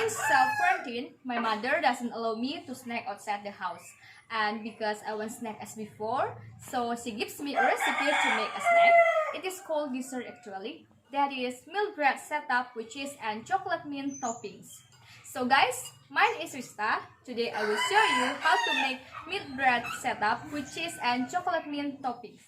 Since quarantine, my mother doesn't allow me to snack outside the house. And because I want snack as before, so she gives me a recipe to make a snack. It is called dessert actually. That is milk bread setup with cheese and chocolate mint toppings. So guys, mine is Rista. Today I will show you how to make milk bread setup with cheese and chocolate mint toppings.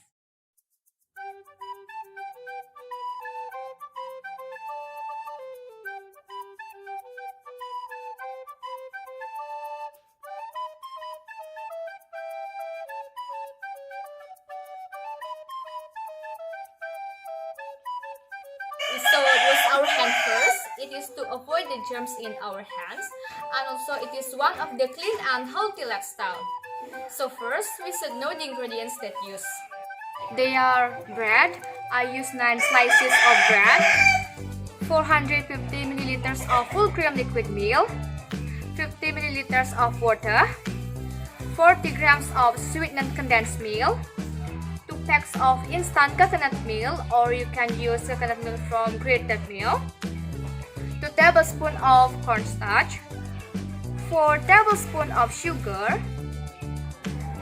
So wash our hand first. It is to avoid the germs in our hands, and also it is one of the clean and healthy lifestyle. So first, we should know the ingredients that use. They are bread. I use 9 slices of bread, 450 milliliters of full cream liquid milk, 50 milliliters of water, 40 grams of sweetened condensed milk, 2 packs of instant coconut milk, or you can use coconut milk from grated milk, 2 tablespoons of cornstarch, 4 tablespoons of sugar,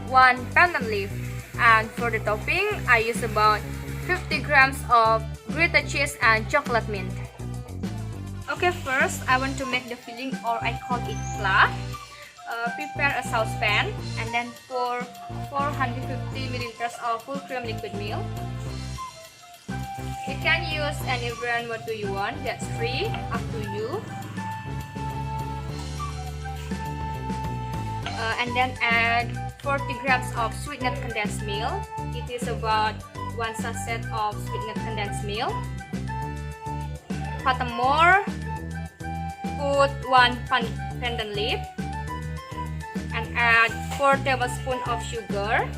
1 pandan leaf, and for the topping, I use about 50 grams of grated cheese and chocolate mint. Okay, first I want to make the filling, or I call it flan. Prepare a saucepan and then pour 450 milliliters of full cream liquid milk. You can use any brand what do you want, that's free, up to you. And then add 40 grams of sweetened condensed milk. It is about 1 sachet of sweetened condensed milk. Furthermore, put 1 pandan leaf and add 4 tablespoons of sugar.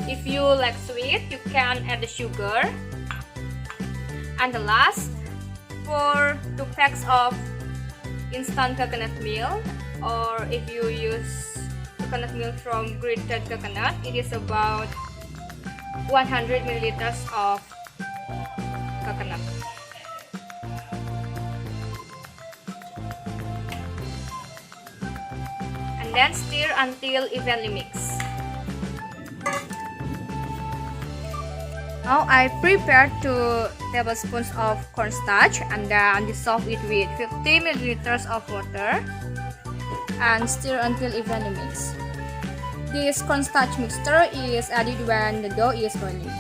If you like sweet, you can add the sugar. And the last, pour 2 packs of instant coconut milk, or if you use coconut milk from grated coconut, it is about 100 milliliters of coconut. And then stir until evenly mixed. Now I prepared 2 tablespoons of cornstarch and then dissolve it with 50 milliliters of water and stir until evenly mixed. This cornstarch mixture is added when the dough is boiling.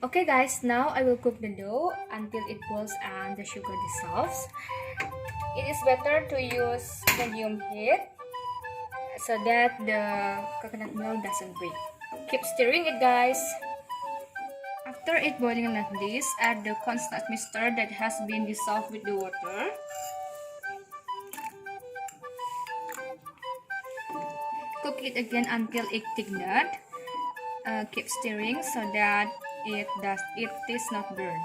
Okay guys, now I will cook the dough until it boils and the sugar dissolves. It is better to use medium heat so that the coconut milk doesn't break. Keep stirring it guys. After it boiling like this, add the cornstarch mixture that has been dissolved with the water. Cook it again until it thickened. Keep stirring so that it is not burned.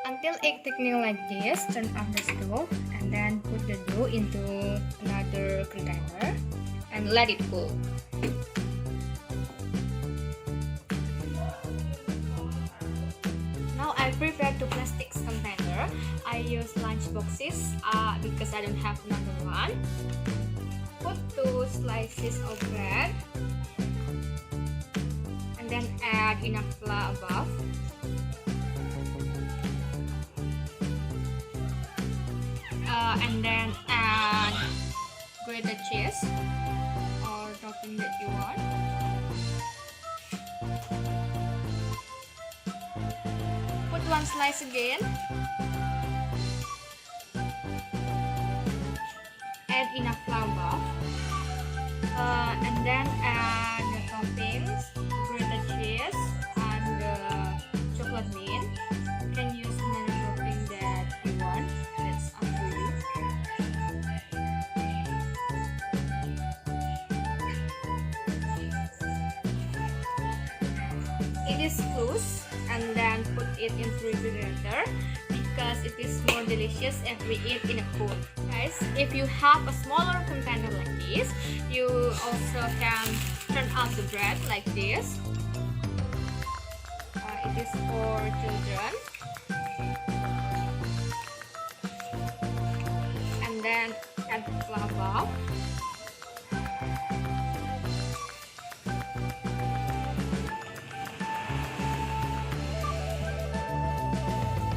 Until it thickening like this, turn off the stove and then put the dough into another container and let it cool. Now I prepare 2 plastic containers. I use lunch boxes because I don't have another one. Put 2 slices of bread and then add enough flour above. And then add grated cheese or topping that you want. Put 1 slice again. Add enough flour above. And then add the toppings, grated cheese, and the chocolate mint. You can use any topping that you want. That's up to you. It is loose, and then put it in refrigerator because it is more delicious if we eat in a cool. Guys, if you have a smaller container like this, you also can turn out the bread like this. It is for children. then add lava.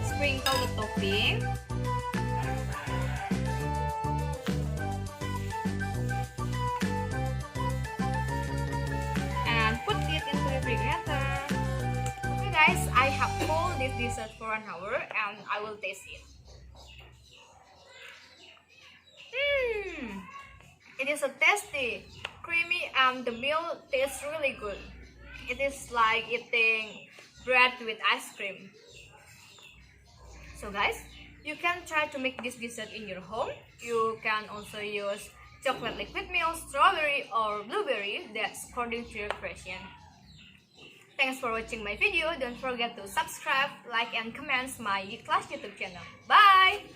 Sprinkle the topping. And put it into the refrigerator. Okay guys, I have cooled this dessert for an hour and I will taste it. It is a tasty, creamy, and the meal tastes really good. It is like eating bread with ice cream. So guys, you can try to make this dessert in your home. You can also use chocolate liquid milk, strawberry, or blueberry. That's according to your creation. Thanks for watching my video. Don't forget to subscribe, like, and comment my class YouTube channel. Bye!